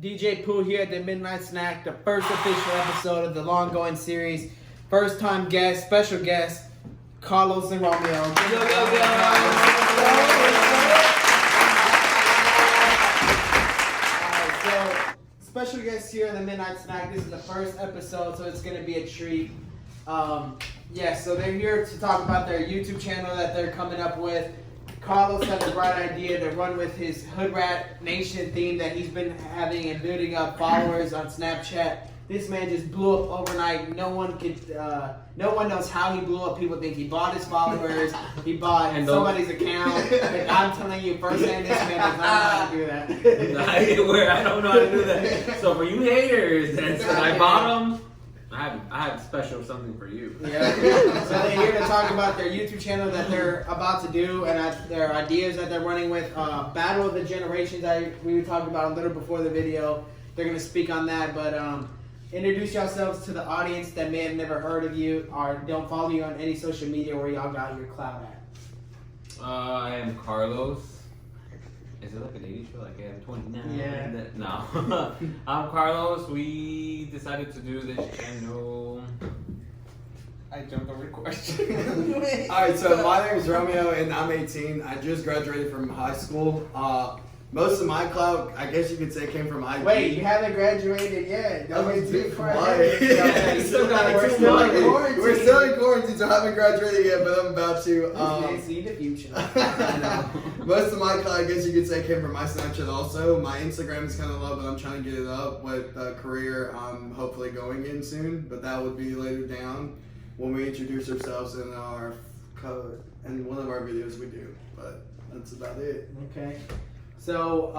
DJ Pooh here at the Midnight Snack, the first official episode of the long-going series. First time guest, special guest, Carlos and Romeo. Special guest here in the Midnight Snack. This is the first episode, so it's going to be a treat. So they're here to talk about their YouTube channel that they're coming up with. Carlos had the bright idea to run with his Hood Rat Nation theme that he's been having and building up followers on Snapchat. This man just blew up overnight. No one knows how he blew up. People think he bought his followers. He bought somebody's account. Like, I'm telling you firsthand, this man does not know how to do that. I don't know how to do that. So for you haters that said I bought them, I have special something for you. Yeah. So they're here to talk about their YouTube channel that they're about to do and their ideas that they're running with. Battle of the Generations we were talking about a little before the video. They're going to speak on that, but introduce yourselves to the audience that may have never heard of you or don't follow you on any social media where y'all got your clout at. I am Carlos. Is it like an 80s show? Like I am 29? Yeah. No. I'm Carlos. We decided to do this channel. I jumped over the question. Alright, so my name is Romeo and I'm 18. I just graduated from high school. Most of my clout, I guess you could say, came from IG. Wait, you haven't graduated yet. We're Still in quarantine, so I haven't graduated yet, but I'm about to. See the future. Most of my clout, I guess you could say, came from my Snapchat also. My Instagram is kind of low, but I'm trying to get it up with a career I'm hopefully going in soon, but that would be later down when we introduce ourselves in our code and one of our videos we do, but that's about it. Okay. So,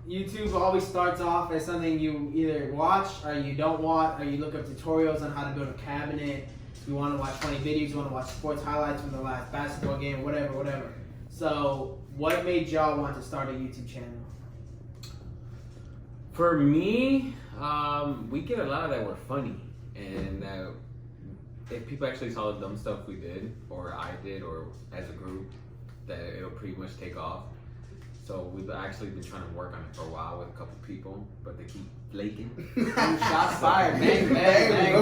YouTube always starts off as something you either watch or you don't watch, or you look up tutorials on how to build a cabinet. You want to watch funny videos, you want to watch sports highlights from the last basketball game, whatever. So, what made y'all want to start a YouTube channel? For me, we get a lot of that were funny, and if people actually saw the dumb stuff we did, or I did, or as a group, that it'll pretty much take off. So we've actually been trying to work on it for a while with a couple people, but they keep flaking. Shots fired, bang, bang.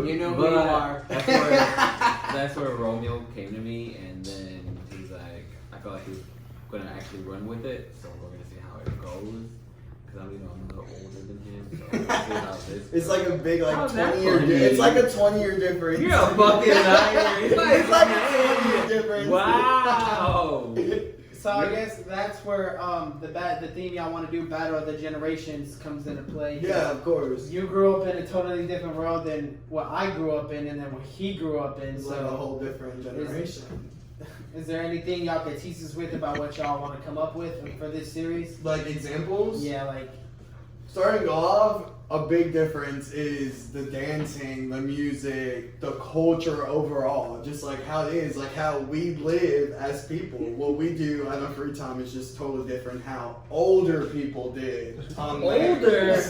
You know who you are. That's where Romeo came to me, and then he's like, I felt like he was going to actually run with it, so we're going to see how it goes. Because I'm a little older than him, so we'll see how this goes. It's like a big 20-year difference. It's like a 20-year difference. You're a fucking liar. It's like a 20-year difference. Wow. So I guess that's where the theme y'all want to do, Battle of the Generations, comes into play. Yeah, of course. You grew up in a totally different world than what I grew up in, and then what he grew up in. It's so like a whole different generation. Is there anything y'all could tease us with about what y'all want to come up with for this series? Like examples? Yeah, like starting off, a big difference is the dancing, the music, the culture overall. Just like how it is, like how we live as people. What we do on our free time is just totally different how older people did. Older?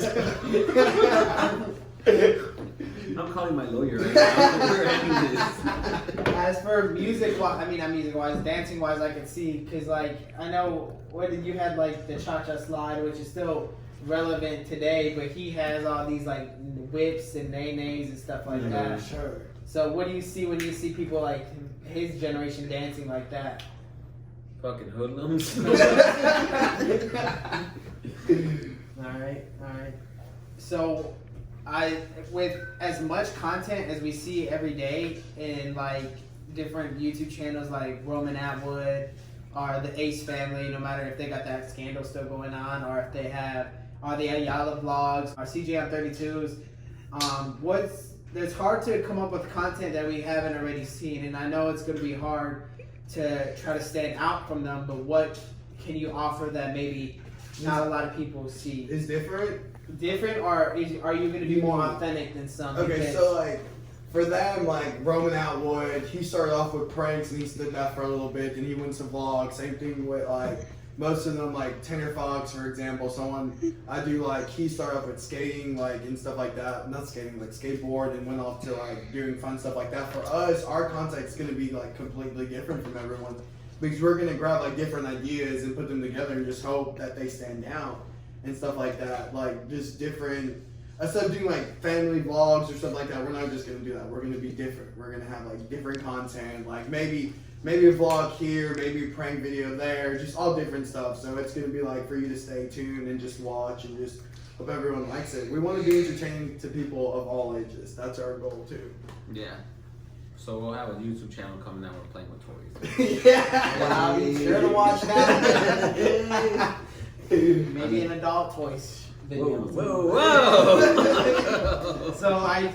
I'm calling my lawyer right now. As for music-wise, dancing-wise, I can see, because like, I know, you had like the cha-cha slide, which is still relevant today, but he has all these like whips and nays and stuff like that. Sure. So what do you see when you see people like his generation dancing like that? Fucking hoodlums. Alright. So with as much content as we see every day in like different YouTube channels like Roman Atwood or the Ace family, no matter if they got that scandal still going on or if they have the Ayala vlogs or CJ on 32s, it's hard to come up with content that we haven't already seen, and I know it's going to be hard to try to stand out from them, but what can you offer that maybe not a lot of people see? Is different, or are you going to be more authentic than some? Okay, so like for them, like Roman Atwood, he started off with pranks and he did that for a little bit, and he went to vlogs. Same thing with like most of them, like Tanner Fox, for example. He started off with skating, like and stuff like that. Not skating, like skateboard, and went off to like doing fun stuff like that. For us, our content's gonna be like completely different from everyone because we're gonna grab like different ideas and put them together and just hope that they stand out. and stuff like that. Like just different. Instead of doing like family vlogs or stuff like that, we're not just gonna do that. We're gonna be different. We're gonna have like different content. Like maybe a vlog here, maybe a prank video there, just all different stuff. So it's gonna be like for you to stay tuned and just watch and just hope everyone likes it. We want to be entertaining to people of all ages. That's our goal too. Yeah. So we'll have a YouTube channel coming out. We're playing with toys. Yeah. I'll be sure to watch that. Maybe an adult toys video. Whoa. So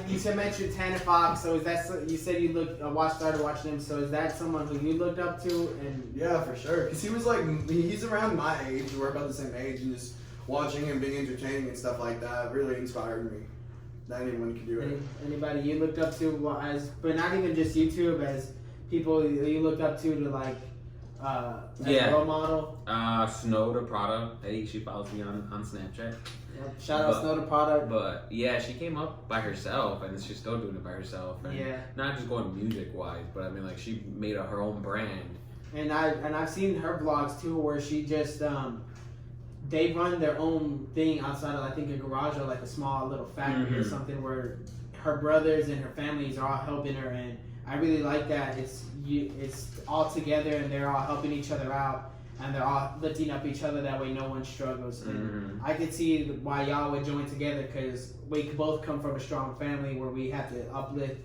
you said mentioned Tanner Fox. So is that you said you started watching him? So is that someone who you looked up to? And Yeah, for sure. Because he was like, he's around my age. We're about the same age, and just watching him being entertaining and stuff like that really inspired me. That anyone can do it. Anybody you looked up to but not even just YouTube, as people you looked up to like as a role model? Snow the Prada. She follows me on Snapchat. Yep. Shout out Snow the Prada. But yeah, she came up by herself, and she's still doing it by herself. And yeah. Not just going music wise, but I mean like she made her own brand. And I've seen her vlogs too, where she just they run their own thing outside of I think a garage or like a small little factory or something, where her brothers and her families are all helping her, and I really like that. It's all together and they're all helping each other out, and they're all lifting up each other. That way, no one struggles. And I could see why y'all would join together, because we both come from a strong family where we have to uplift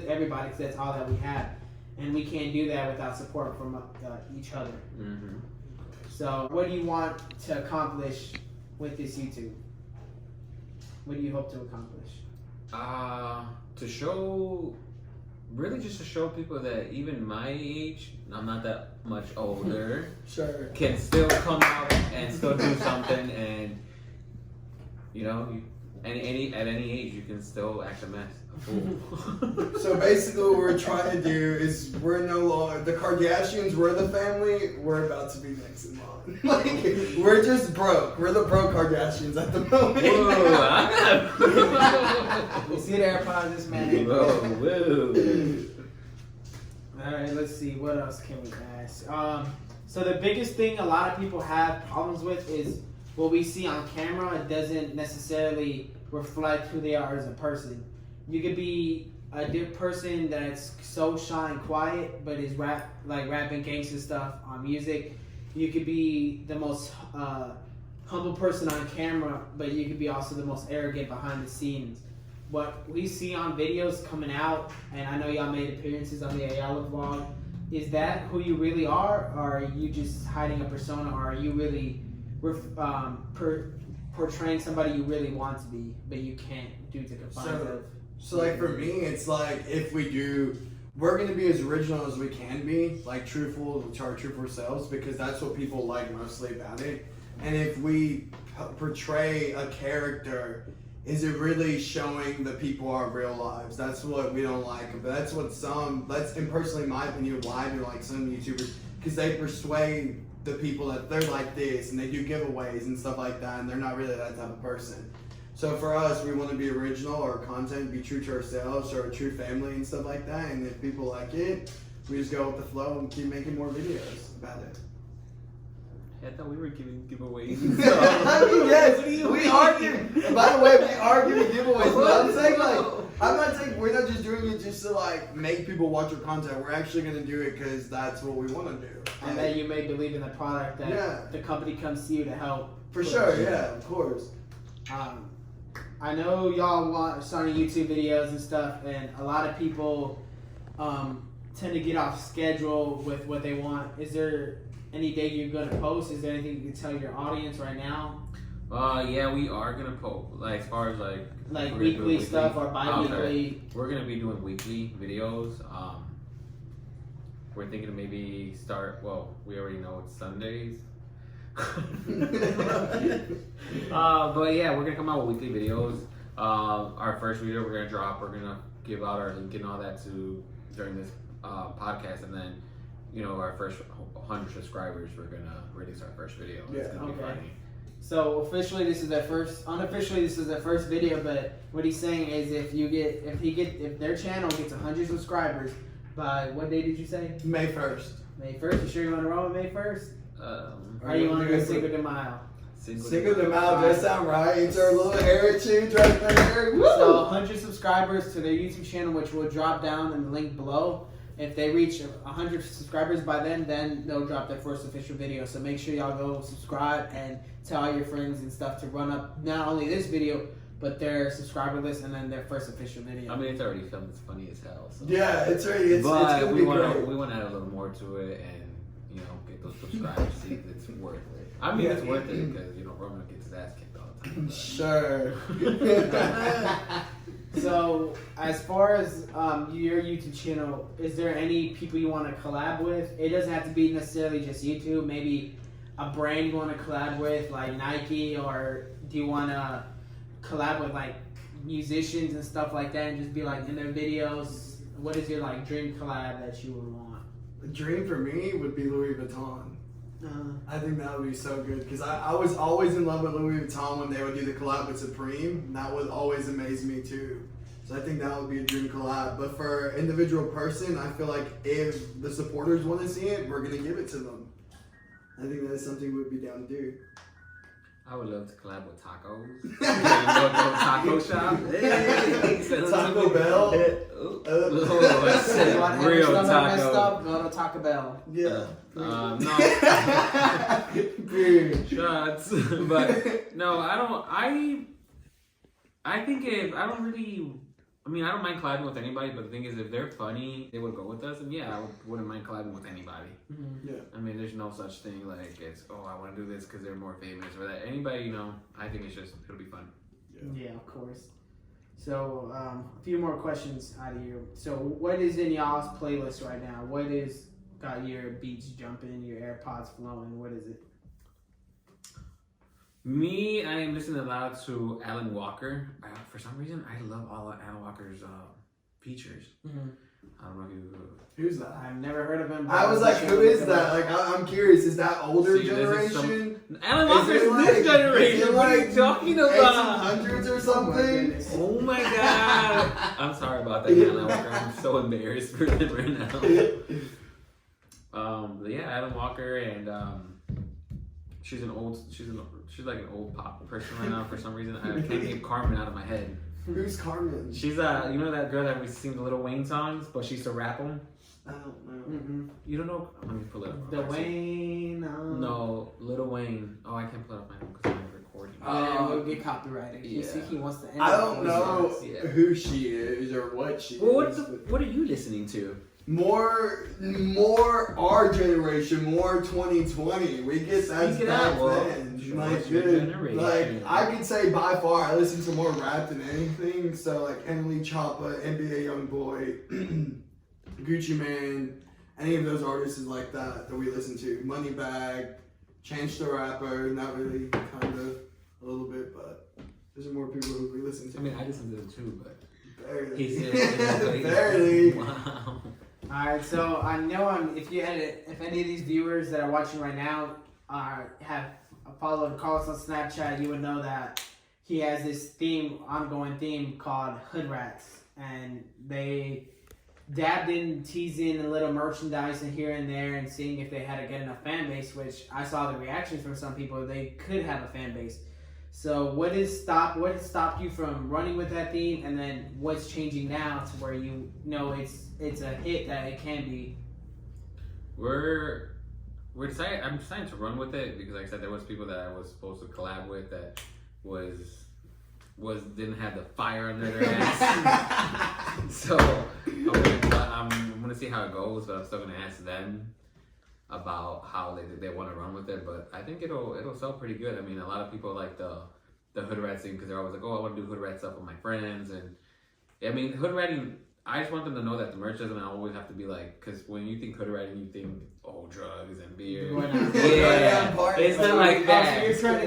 everybody, because that's all that we have, and we can't do that without support from each other. So, what do you want to accomplish with this YouTube? What do you hope to accomplish? To show people that even my age, I'm not that much older, Sure. can still come out and still do something, and at any age you can still act a mess, a fool. So basically what we're trying to do is we're no longer the Kardashians, we're the family, we're about to be next in line. Like we're just broke. We're the broke Kardashians at the moment. Whoa, You see the AirPods, this man. whoa. Alright, let's see, what else can we ask? So the biggest thing a lot of people have problems with is what we see on camera. It doesn't necessarily reflect who they are as a person. You could be a person that's so shy and quiet, but is rapping gangster stuff on music. You could be the most humble person on camera, but you could be also the most arrogant behind the scenes. What we see on videos coming out, and I know y'all made appearances on the Ayala vlog, is that who you really are, or are you just hiding a persona, or are you really portraying somebody you really want to be, but you can't due to confines of... So like for me, it's like we're going to be as original as we can be, like truthful to our truthful selves, because that's what people like mostly about it. And if we portray a character, is it really showing the people our real lives? That's what we don't like. But that's what and personally in my opinion, why I do like some YouTubers, because they persuade the people that they're like this, and they do giveaways and stuff like that, and they're not really that type of person. So for us, we want to be original, our content, be true to ourselves, or a true family and stuff like that. And if people like it, we just go with the flow and keep making more videos about it. I thought we were giving giveaways. I mean, yes, we are giving. By the way, we are giving giveaways. But I'm not saying we're not just doing it just to like make people watch our content. We're actually gonna do it because that's what we want to do. And that you may believe in the product, that the company comes to you to help. For sure, yeah, of course. I know y'all starting YouTube videos and stuff, and a lot of people tend to get off schedule with what they want. Is there any day you're gonna post? Is there anything you can tell your audience right now? Yeah, we are gonna post, like, as far as like weekly stuff or bi-weekly. Okay. We're gonna be doing weekly videos. We're thinking to maybe start. Well, we already know it's Sundays. But yeah, we're gonna come out with weekly videos. Our first video we're gonna drop. We're gonna give out our link and all that during this podcast, and then our first 100 subscribers, we're gonna release our first video. It's gonna be funny. So officially, this is their first. Unofficially, this is their first video. But what he's saying is, if their channel gets 100 subscribers by what day did you say? May 1st. May 1st. You sure you want to roll with May 1st? Or you want to go Cinco de Mayo? Single them out, that sound right. It's our little heritage right there. Woo! So 100 subscribers to their YouTube channel, which will drop down in the link below. If they reach 100 subscribers by then they'll drop their first official video. So make sure y'all go subscribe and tell all your friends and stuff to run up not only this video, but their subscriber list and then their first official video. I mean, it's already filmed. It's funny as hell. So. Yeah, it's ready. It's but gonna we be want great. to add a little more to it and get those subscribers. See if it's worth it. I mean, it's worth it because Roman gets his ass kicked all the time. Sure. So, as far as your YouTube channel, is there any people you want to collab with? It doesn't have to be necessarily just YouTube. Maybe a brand you want to collab with, like Nike, or do you want to collab with like musicians and stuff like that, and just be like in their videos? What is your like dream collab that you would want? The dream for me would be Louis Vuitton. I think that would be so good because I was always in love with Louis Vuitton when they would do the collab with Supreme. That would always amaze me too. So I think that would be a dream collab. But for individual person, I feel like if the supporters want to see it, we're gonna give it to them. I think that is something we'd be down to do. I would love to collab with tacos. Taco shop. Hey, Taco Bell. You want to have your Real stomach messed taco. up? Go to Taco Bell. Yeah. No. Dude. Shots. But no, I don't. I think I don't mind collabing with anybody, but the thing is, if they're funny, they would go with us, and yeah, I wouldn't mind collabing with anybody. Yeah. I mean, there's no such thing like it's, I want to do this because they're more famous or that. Anybody, I think it'll be fun. Yeah, of course. So, a few more questions out of you. So, what is in y'all's playlist right now? What is got your beats jumping, your AirPods flowing? What is it? Me, I am listening loud to Alan Walker. For some reason, I love all of Alan Walker's features. Mm-hmm. I don't know if you... Who's that? I've never heard of him. But I was like, who is that? Like, I'm curious. Is that older generation? Alan Walker is this generation. What are you talking about? 1800s or something? Oh my god! I'm sorry about that, Alan Walker. I'm so embarrassed for him right now. But yeah, Alan Walker, and she's like an old pop person right now for some reason. I can't get Carmen out of my head. Who's Carmen? She's that girl that we sing the Lil Wayne songs, but she used to rap them. I don't know. Mm-hmm. You don't know? Let me pull it up. The Wayne. No, Lil Wayne. Oh, I can't pull it up my phone because I'm recording. Yeah, we'll get copyrighted. Yeah. You see, he wants to end I it. don't know Yeah. who she is or what she Well, is. what are you listening to? More our generation, more 2020. We get that Speak it back out, well, then. sure, Like, it's your good. generation. Like, I could say by far I listen to more rap than anything. So like Emily Choppa, NBA YoungBoy, Gucci Man, any of those artists is like that we listen to. Moneybag, Chance the Rapper, not really, kind of a little bit, but there's more people who we listen to. I mean, I listen to them too, but barely. he said Barely. Wow. Alright, so I know if any of these viewers that are watching right now have followed Carlos on Snapchat, you would know that he has this ongoing theme called Hood Rats, and they dabbed in, teased in a little merchandise and here and there, and seeing if they had a good enough fan base. Which I saw the reactions from some people; they could have a fan base. So what has stopped you from running with that theme, and then what's changing now to where you know it's a hit that it can be? We're deciding. I'm deciding to run with it because, like I said, there was people that I was supposed to collab with that didn't have the fire under their ass. So I'm gonna see how it goes, but I'm still gonna ask them about how they want to run with it. But I think it'll sell pretty good. I mean, a lot of people like the hood rat scene because they're always like, I want to do hood rat stuff with my friends, and I mean, hood ratting. I just want them to know that the merch doesn't always have to be like, because when you think hood ratting, you think drugs and beer. Yeah, it's not like that. So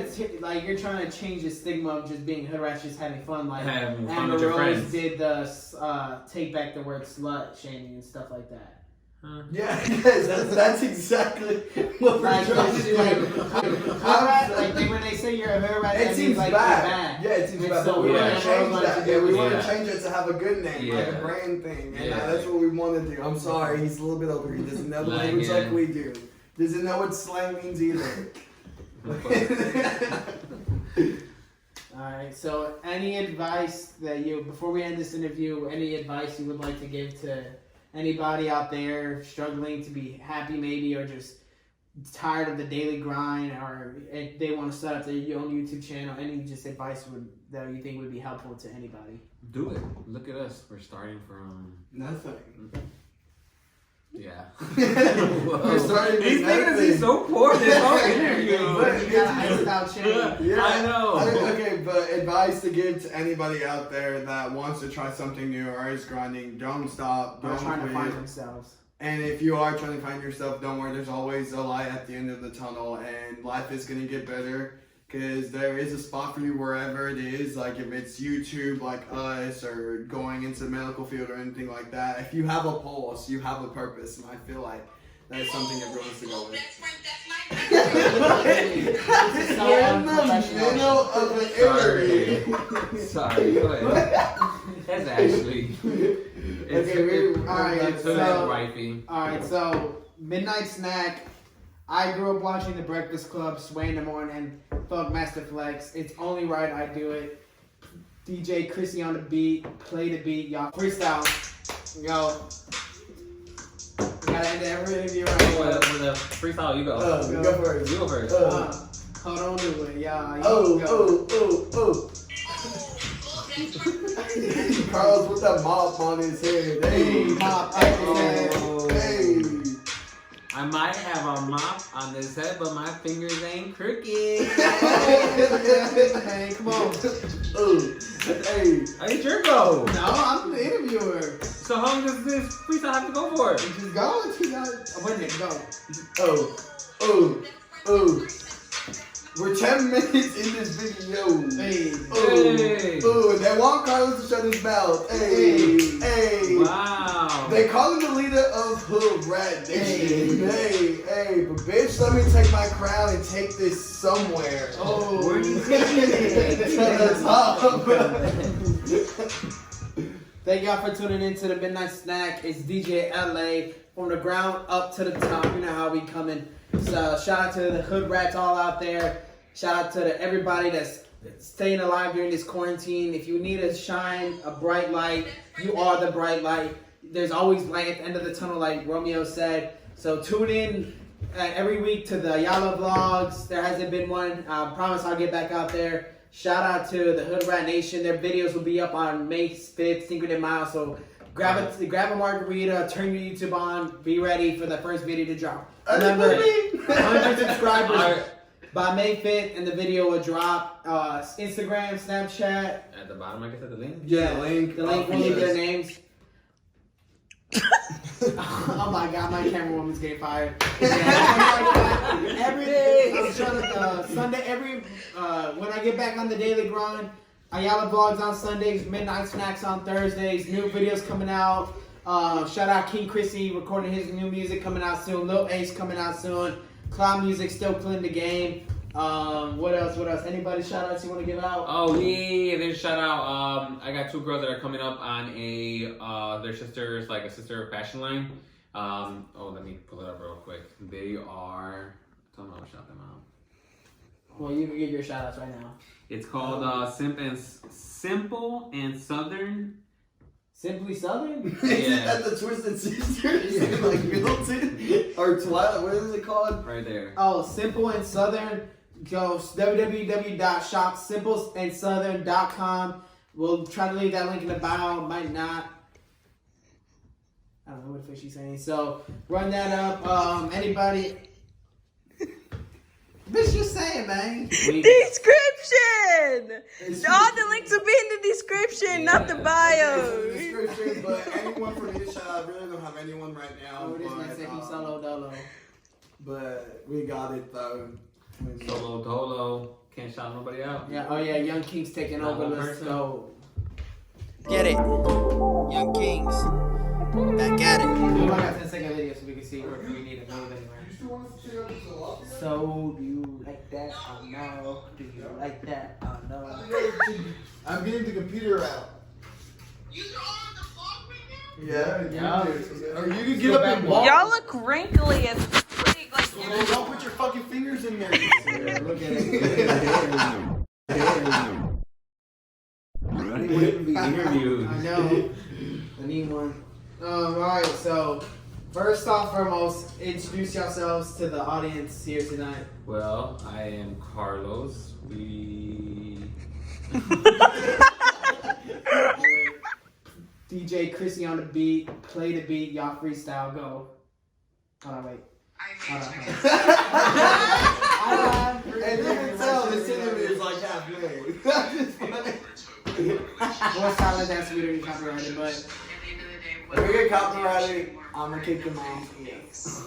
you're trying to change the stigma of just being hood rats, just having fun. Like having fun Amber with your Rose friends. did the take back the word slut shaming and stuff like that. Huh? Yeah, yes, that's exactly what we're Like, trying to do. when they say you're a hood rat, It that seems means like bad. you're bad. Yeah, it seems And bad. so But we yeah. want to change that. Yeah, we want Yeah. to change it to have a good name, like a Yeah. brand thing. And Yeah. that's what we want to do. I'm sorry, he's a little bit older. He doesn't know the Like, language yeah. like we do. Doesn't know what slang means either. right. So, any advice that before we end this interview, any advice you would like to give to anybody out there struggling to be happy, maybe, or just tired of the daily grind, or if they want to set up their own YouTube channel? Any just advice that you think would be helpful to anybody? Do it. Look at us. We're starting from Nothing. yeah. We're starting These with niggas nothing. is so poor this whole interview. You got iced out chain. Yeah, I know. Okay, but advice to give to anybody out there that wants to try something new or is grinding: don't stop, They're don't trying to quit. find themselves. And if you are trying to find yourself, don't worry. There's always a light at the end of the tunnel, and life is gonna get better. Because there is a spot for you wherever it is, like if it's YouTube like us or going into the medical field or anything like that. If you have a pulse, you have a purpose, and I feel like that is something everyone has to go with. So In the unprofessional. middle of an interview. Sorry, go ahead. That's Ashley. Okay, alright, so so- wifey. Alright, so midnight snack. I grew up watching The Breakfast Club, Sway in the Morning, Thug Master Flex. It's only right I do it. DJ Chrissy on the beat, play the beat, y'all. Freestyle. Yo. Gotta end every interview right With a freestyle, you go. Go first. You go first. Hold on to it, y'all. You Oh, go. oh. Carlos with that mop on his head. Hey, Mop, Oh. Hey. I might have a mop on this head, but my fingers ain't crooked. Hey, come on. Oh. Hey. It's your go. No, I'm the interviewer. So how long does this freestyle have to go for? Just go until you got. Oh, wait a minute, go. Oh. We're 10 minutes in this video. Hey. Hey. Oh, they want Carlos to shut his mouth. Hey. Wow. They call him the leader of Hood Rat Nation. Hey, but bitch, let me take my crown and take this somewhere. Oh. Where are you taking it? To the top. Thank y'all for tuning in to the Midnight Snack. It's DJ LA from the ground up to the top. You know how we coming. So shout out to the hood rats all out there. Shout out to everybody that's staying alive during this quarantine. If you need a shine, a bright light, you are the bright light. There's always light at the end of the tunnel, like Romeo said. So tune in every week to the Yala vlogs. There hasn't been one. I promise I'll get back out there. Shout out to the Hood Rat Nation. Their videos will be up on May 5th, Cinco de Mayo. So grab a margarita, turn your YouTube on, be ready for the first video to drop. Remember, 100 subscribers by May 5th, and the video will drop. Instagram, Snapchat. At the bottom, I guess, at the link. Yeah, link. The link will leave their names. Oh my god, my camera woman's getting fired. Every day, I'm trying to, Sunday, when I get back on the daily grind, Ayala vlogs on Sundays, Midnight Snacks on Thursdays, new videos coming out. Shout out King Chrissy recording his new music coming out soon. Lil Ace coming out soon. Cloud Music still killing the game. What else? Anybody shout outs you want to give out? Oh yeah, there's a shout out. I got two girls that are coming up on their sisters, like a sister fashion line. Let me pull it up real quick. They are, tell me I'll shout them out. Well, you can give your shout outs right now. It's called Simple and Southern. Simply Southern? Is it at the Twisted Sisters in like Middleton or Twilight? What is it called? Right there. Oh, Simple and Southern. Go www.shopsimpleandsouthern.com. We'll try to leave that link in the bio. Might not. I don't know what the fuck she's saying. So run that up. Anybody? Bitch, just say it, man. Description! All the links will be in the description, not the In bio. the description, but anyone for me to shout out, I really don't have anyone right now. Oh, this man said he solo dolo. But we got it though. Solo Dolo. Can't shout nobody out. Yeah. Oh yeah. Young King's taking Not over. one Let's person. go. Get it. Young Kings. Back at it. We might have 10-second video so we can see if we need to move anywhere. So, do you like that? Oh no. Do you like that? Oh no. I'm getting the computer out. You are on the phone right now? Yeah. Yeah. Or you can get up and walk. Y'all look wrinkly as freak. Like Well, don't put your fucking fingers in there. Look at it. wouldn't even be interviewed. I know. I need one. Alright, so first off, foremost, introduce yourselves to the audience here tonight. Well, I am Carlos. DJ Chrissy on the beat, play the beat, y'all freestyle, go. Hold on, wait. Hold on. And you can tell this interview is like half made. More silent than we don't get copyrighted, but If we get copyrighted, I'm gonna kick them off. Yes.